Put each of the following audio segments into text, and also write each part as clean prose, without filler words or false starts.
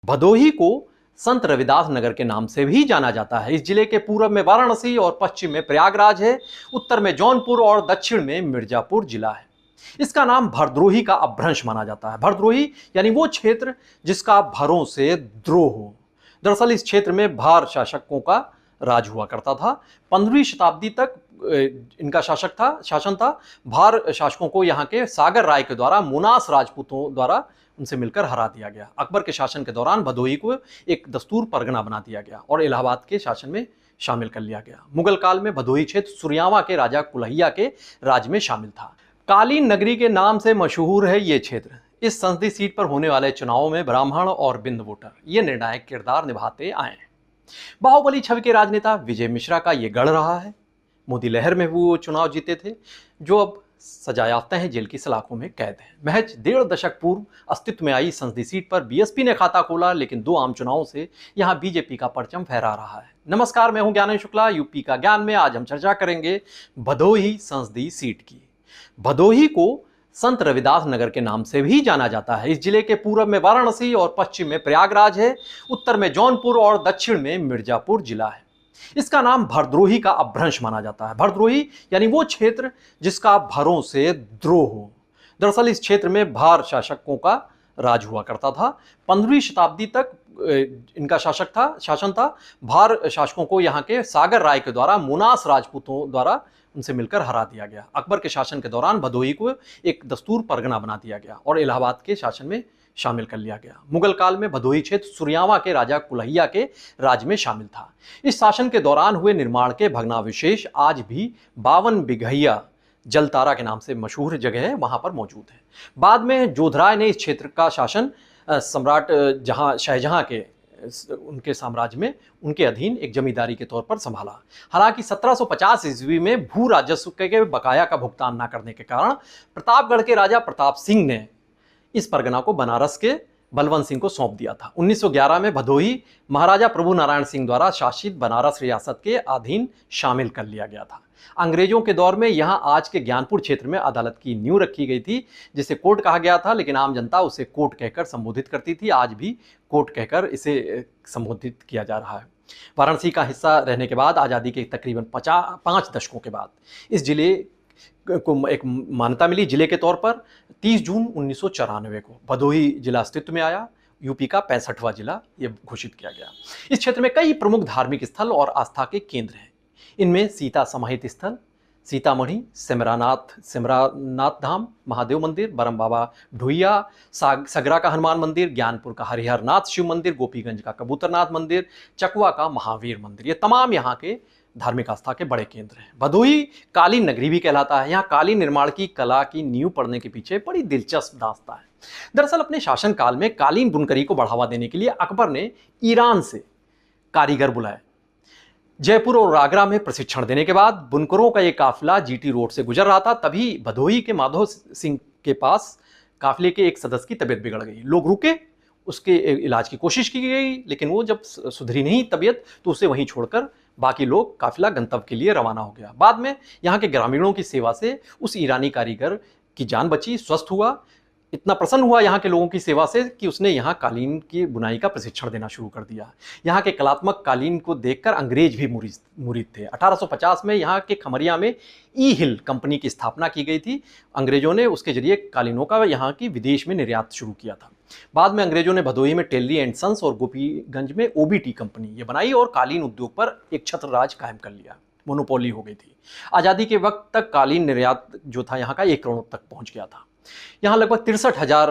भदोही को संत रविदास नगर के नाम से भी जाना जाता है। इस जिले के पूर्व में वाराणसी और पश्चिम में प्रयागराज है, उत्तर में जौनपुर और दक्षिण में मिर्जापुर जिला है। इसका नाम भरद्रोही का अपभ्रंश माना जाता है। भरद्रोही यानी वो क्षेत्र जिसका भरों से द्रोह हो। दरअसल इस क्षेत्र में भार शासकों का राज हुआ करता था। 15वीं शताब्दी तक इनका शासन था। भार शासकों को यहाँ के सागर राय के द्वारा मुनास राजपूतों द्वारा उनसे मिलकर हरा दिया गया। अकबर के शासन के दौरान भदोही को एक दस्तूर परगना बना दिया गया और इलाहाबाद के शासन में शामिल कर लिया गया। मुगल काल में भदोही क्षेत्र सुरयावा के राजा कुल्हैया के राज में शामिल था। कालीन नगरी के नाम से मशहूर है ये क्षेत्र। इस संसदीय सीट पर होने वाले चुनावों में ब्राह्मण और बिंद वोटर ये निर्णायक किरदार निभाते आए हैं। बाहुबली छवि के राजनेता विजय मिश्रा का ये गढ़ रहा है। मोदी लहर में वो चुनाव जीते थे, जो अब सजा याफ्ता हैं, जेल की सलाखों में कैद हैं। महज 1.5 दशक पूर्व अस्तित्व में आई संसदीय सीट पर बीएसपी ने खाता खोला, लेकिन 2 आम चुनावों से यहां बीजेपी का परचम फहरा रहा है। नमस्कार, मैं हूं ज्ञानेन शुक्ला। यूपी का ज्ञान में आज हम चर्चा करेंगे भदोही संसदीय सीट की। भदोही को संत रविदास नगर के नाम से भी जाना जाता है। इस जिले के पूर्व में वाराणसी और पश्चिम में प्रयागराज है, उत्तर में जौनपुर और दक्षिण में मिर्जापुर जिला है। इसका नाम भरद्रोही का अपभ्रंश माना जाता है। भरद्रोही यानी वो क्षेत्र जिसका भरों से द्रोह हो। दरअसल इस क्षेत्र में भार शासकों का राज हुआ करता था। 15वीं शताब्दी तक इनका शासन था। भार शासकों को यहाँ के सागर राय के द्वारा मुनास राजपूतों द्वारा उनसे मिलकर हरा दिया गया। अकबर के शासन के दौरान भदोही को एक दस्तूर परगना बना दिया गया और इलाहाबाद के शासन में शामिल कर लिया गया। मुगल काल में भदोही क्षेत्र सुरयावा के राजा कुल्हैया के राज में शामिल था। इस शासन के दौरान हुए निर्माण के भग्नावशेष आज भी 52 बिघैया जलतारा के नाम से मशहूर जगह है, वहां पर मौजूद है। बाद में जोधराय ने इस क्षेत्र का शासन सम्राट शाहजहां के उनके साम्राज्य में उनके अधीन एक जमींदारी के तौर पर संभाला। हालांकि 1750 ईस्वी में भू राजस्व के बकाया का भुगतान न करने के कारण प्रतापगढ़ के राजा प्रताप सिंह ने इस परगना को बनारस के बलवंत सिंह को सौंप दिया था। 1911 में भदोही महाराजा प्रभु नारायण सिंह द्वारा शासित बनारस रियासत के अधीन शामिल कर लिया गया था। अंग्रेजों के दौर में यहाँ आज के ज्ञानपुर क्षेत्र में अदालत की नींव रखी गई थी, जिसे कोर्ट कहा गया था, लेकिन आम जनता उसे कोर्ट कहकर संबोधित करती थी। आज भी कोर्ट कहकर इसे संबोधित किया जा रहा है। वाराणसी का हिस्सा रहने के बाद आज़ादी के तकरीबन 5 दशकों के बाद इस जिले को एक मान्यता मिली जिले के तौर पर। 30 जून 1994 को भदोही जिला अस्तित्व में आया। यूपी का 65वां जिला ये घोषित किया गया। इस क्षेत्र में कई प्रमुख धार्मिक स्थल और आस्था के केंद्र हैं। इनमें सीता समाहित स्थल, सीतामढ़ी, सिमरानाथ धाम, महादेव मंदिर, बरम बाबा ढुइया, सगरा का हनुमान मंदिर, ज्ञानपुर का हरिहरनाथ शिव मंदिर, गोपीगंज का कबूतरनाथ मंदिर, चकवा का महावीर मंदिर, ये तमाम यहाँ के धार्मिक आस्था के बड़े केंद्र हैं। भदोही कालीन नगरी भी कहलाता है। यहाँ कालीन निर्माण की कला की नींव पड़ने के पीछे बड़ी दिलचस्प दास्तां है। दरअसल अपने शासन काल में कालीन बुनकरी को बढ़ावा देने के लिए अकबर ने ईरान से कारीगर बुलाए। जयपुर और आगरा में प्रशिक्षण देने के बाद बुनकरों का एक काफिला जीटी रोड से गुजर रहा था। तभी भदोही के माधव सिंह के पास काफिले के एक सदस्य की तबीयत बिगड़ गई। लोग रुके, उसके इलाज की कोशिश की गई, लेकिन वो जब सुधरी नहीं तबीयत तो उसे वहीं छोड़कर बाकी लोग काफिला गंतव्य के लिए रवाना हो गया। बाद में यहाँ के ग्रामीणों की सेवा से उस ईरानी कारीगर की जान बची, स्वस्थ हुआ। इतना प्रसन्न हुआ यहाँ के लोगों की सेवा से कि उसने यहाँ कालीन की बुनाई का प्रशिक्षण देना शुरू कर दिया। यहाँ के कलात्मक कालीन को देखकर अंग्रेज भी मुरीद थे। 1850 में यहाँ के खमरिया में ई हिल कंपनी की स्थापना की गई थी। अंग्रेजों ने उसके जरिए कालीनों का यहाँ की विदेश में निर्यात शुरू किया था। बाद में अंग्रेजों ने भदोही में टेलरी एंड सन्स और गोपीगंज में ओबीटी कंपनी ये बनाई और कालीन उद्योग पर एक छत्र राज कायम कर लिया। मोनोपोली हो गई थी। आज़ादी के वक्त तक कालीन निर्यात जो था यहाँ का 1 करोड़ तक पहुँच गया था। यहाँ लगभग 63,000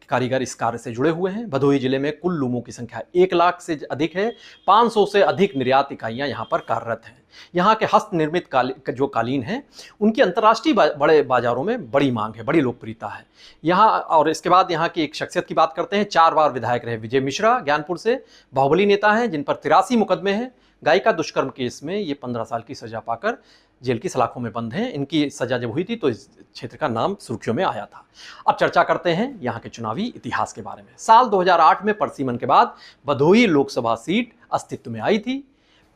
कारीगर इस कार्य से जुड़े हुए हैं। भदोही जिले में कुल लूमों की संख्या 1 लाख से अधिक है। 500 से अधिक निर्यात इकाइयाँ यहाँ पर कार्यरत हैं। यहाँ के हस्त निर्मित जो कालीन हैं उनकी अंतर्राष्ट्रीय बड़े बाजारों में बड़ी मांग है, बड़ी लोकप्रियता है यहाँ। और इसके बाद यहाँ की एक शख्सियत की बात करते हैं। 4 बार विधायक रहे विजय मिश्रा, ज्ञानपुर से बाहुबली नेता हैं, जिन पर 83 मुकदमे हैं। गायिका दुष्कर्म केस में ये 15 साल की सजा पाकर जेल की सलाखों में बंद हैं। इनकी सजा जब हुई थी तो इस क्षेत्र का नाम सुर्खियों में आया था। अब चर्चा करते हैं यहाँ के चुनावी इतिहास के बारे में। साल 2008 में परसीमन के बाद भदोही लोकसभा सीट अस्तित्व में आई थी।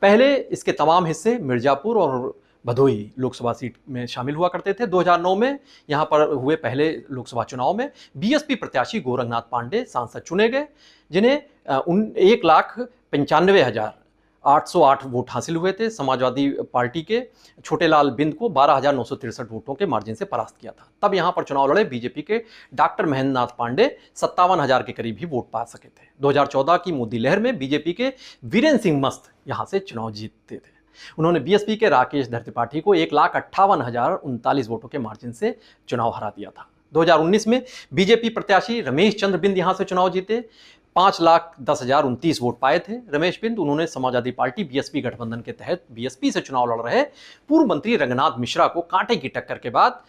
पहले इसके तमाम हिस्से मिर्जापुर और भदोही लोकसभा सीट में शामिल हुआ करते थे। 2009 में यहाँ पर हुए पहले लोकसभा चुनाव में बीएसपी प्रत्याशी गोरखनाथ पांडे सांसद चुने गए, जिन्हें 1,95,808 वोट हासिल हुए थे। समाजवादी पार्टी के छोटेलाल बिंद को 12,963 वोटों के मार्जिन से परास्त किया था। तब यहां पर चुनाव लड़े बीजेपी के डॉक्टर महेंद्र नाथ पांडे 57,000 के करीब ही वोट पा सके थे। 2014 की मोदी लहर में बीजेपी के वीरेंद्र सिंह मस्त यहां से चुनाव जीतते थे। उन्होंने बीएसपी के राकेश धर त्रिपाठी को 1,58,039 वोटों के मार्जिन से चुनाव हरा दिया था। 2019 में बीजेपी प्रत्याशी रमेश चंद्र बिंद यहां से चुनाव जीते, 5,10,029 वोट पाए थे रमेश बिंद। उन्होंने समाजवादी पार्टी बीएसपी गठबंधन के तहत बीएसपी से चुनाव लड़ रहे पूर्व मंत्री रंगनाथ मिश्रा को कांटे की टक्कर के बाद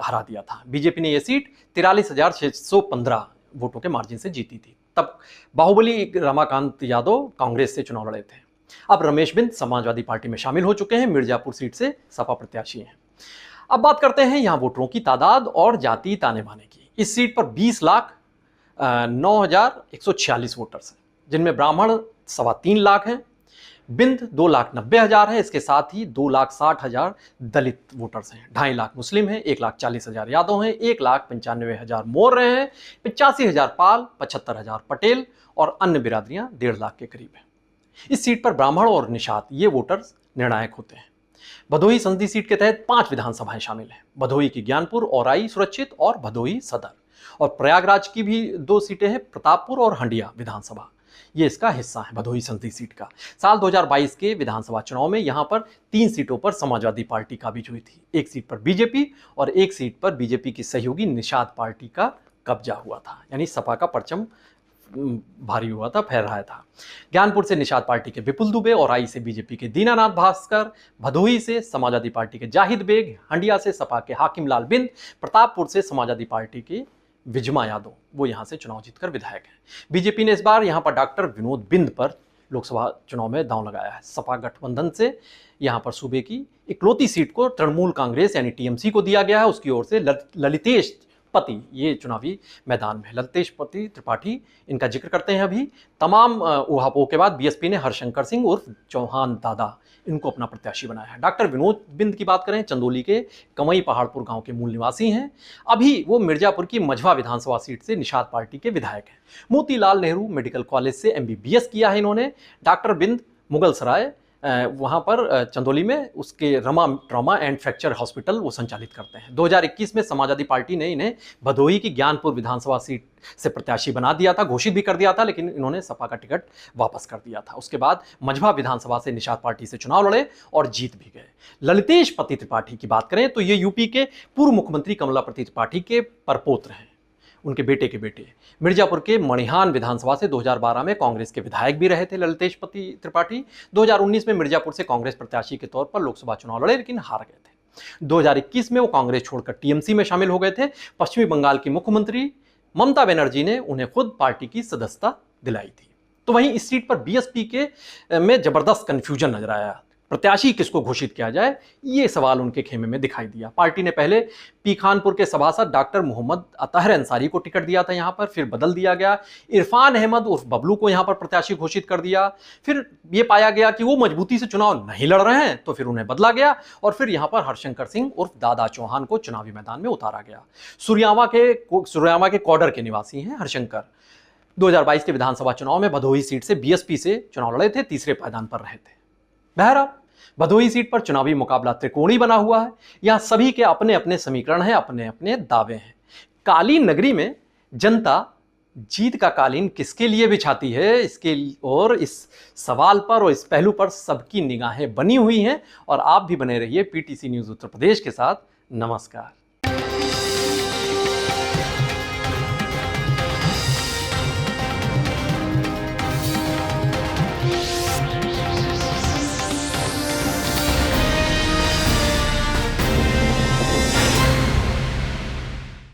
हरा दिया था। बीजेपी ने यह सीट 43,615 वोटों के मार्जिन से जीती थी। तब बाहुबली रमाकांत यादव कांग्रेस से चुनाव लड़े थे। अब रमेश बिंद समाजवादी पार्टी में शामिल हो चुके हैं, मिर्जापुर सीट से सपा प्रत्याशी हैं। अब बात करते हैं यहां वोटरों की तादाद और जाति ताने बाने की। इस सीट पर 20,09,146 वोटर्स हैं, जिनमें ब्राह्मण 3.25 लाख हैं, बिंद 2,90,000 है, इसके साथ ही 2,60,000 दलित वोटर्स हैं, 2.5 लाख मुस्लिम हैं, 1,40,000 यादव हैं, 1,95,000 मौर्य हैं, 85,000 पाल, 75,000 पटेल और अन्य बिरादरियां 1.5 लाख के करीब हैं। इस सीट पर ब्राह्मण और निषाद ये वोटर्स निर्णायक होते हैं। भदोही संसदीय सीट के तहत 5 विधानसभाएं शामिल हैं। भदोही की ज्ञानपुर, औराई सुरक्षित और भदोही सदर, और प्रयागराज की भी 2 सीटें हैं, प्रतापपुर और हंडिया विधानसभा, ये इसका हिस्सा है भदोही संसदीय सीट का। साल 2022 के विधानसभा चुनाव में यहां पर 3 सीटों पर समाजवादी पार्टी काबिज हुई थी। 1 सीट पर बीजेपी और 1 सीट पर बीजेपी की सहयोगी निषाद पार्टी का कब्जा हुआ था, यानी सपा का परचम भारी हुआ था, फहर रहा था। ज्ञानपुर से निषाद पार्टी के विपुल दुबे, औराई से बीजेपी के दीनानाथ भास्कर, भदोही से समाजवादी पार्टी के जाहिद बेग, हंडिया से सपा के हाकिम लाल बिंद, प्रतापपुर से समाजवादी पार्टी के विजमा यादव, वो यहां से चुनाव जीतकर विधायक हैं। बीजेपी ने इस बार यहां पर डॉक्टर विनोद बिंद पर लोकसभा चुनाव में दांव लगाया है। सपा गठबंधन से यहां पर सूबे की इकलौती सीट को तृणमूल कांग्रेस यानी टीएमसी को दिया गया है। उसकी ओर से ललितेश पति ये चुनावी मैदान में, ललितेश पति त्रिपाठी, इनका जिक्र करते हैं। अभी तमाम उहापोह के बाद बीएसपी ने हरशंकर सिंह उर्फ चौहान दादा इनको अपना प्रत्याशी बनाया है। डॉक्टर विनोद बिंद की बात करें, चंदौली के कमई पहाड़पुर गांव के मूल निवासी हैं। अभी वो मिर्जापुर की मझवा विधानसभा सीट से निषाद पार्टी के विधायक हैं। मोतीलाल नेहरू मेडिकल कॉलेज से MBBS किया है इन्होंने। डॉक्टर बिंद मुगलसराय वहाँ पर चंदौली में उसके Rama trauma and fracture hospital वो संचालित करते हैं। 2021 में समाजवादी पार्टी ने इन्हें भदोही की ज्ञानपुर विधानसभा सीट से प्रत्याशी बना दिया था, घोषित भी कर दिया था, लेकिन इन्होंने सपा का टिकट वापस कर दिया था। उसके बाद मझवा विधानसभा से निषाद पार्टी से चुनाव लड़े और जीत भी गए। ललितेश पति त्रिपाठी की बात करें तो ये यूपी के पूर्व मुख्यमंत्री कमलापति त्रिपाठी के परपोत्र हैं, उनके बेटे के बेटे। मिर्जापुर के मणिहान विधानसभा से 2012 में कांग्रेस के विधायक भी रहे थे ललितेश पति त्रिपाठी। 2019 में मिर्जापुर से कांग्रेस प्रत्याशी के तौर पर लोकसभा चुनाव लड़े, लेकिन हार गए थे। 2021 में वो कांग्रेस छोड़कर टीएमसी में शामिल हो गए थे। पश्चिमी बंगाल की मुख्यमंत्री ममता बनर्जी ने उन्हें खुद पार्टी की सदस्यता दिलाई थी। तो वहीं इस सीट पर बीएसपी के में जबरदस्त कंफ्यूजन नजर आया। प्रत्याशी किसको घोषित किया जाए, ये सवाल उनके खेमे में दिखाई दिया। पार्टी ने पहले पीखानपुर के सभासद डॉक्टर मोहम्मद अतहर अंसारी को टिकट दिया था यहां पर, फिर बदल दिया गया। इरफान अहमद उर्फ बबलू को यहां पर प्रत्याशी घोषित कर दिया। फिर ये पाया गया कि वो मजबूती से चुनाव नहीं लड़ रहे हैं, तो फिर उन्हें बदला गया और फिर यहां पर हरशंकर सिंह उर्फ दादा चौहान को चुनावी मैदान में उतारा गया। सुरयामा के कौडर के निवासी हैं हरशंकर। 2022 के विधानसभा चुनाव में भदोही सीट से बीएसपी से चुनाव लड़े थे, तीसरे पायदान पर रहे थे। बहरहाल भदोही सीट पर चुनावी मुकाबला त्रिकोणीय बना हुआ है। यहां सभी के अपने अपने समीकरण हैं, अपने अपने दावे हैं। कालीन नगरी में जनता जीत का कालीन किसके लिए बिछाती है, इसके और इस सवाल पर और इस पहलू पर सबकी निगाहें बनी हुई हैं। और आप भी बने रहिए पीटीसी न्यूज़ उत्तर प्रदेश के साथ। नमस्कार।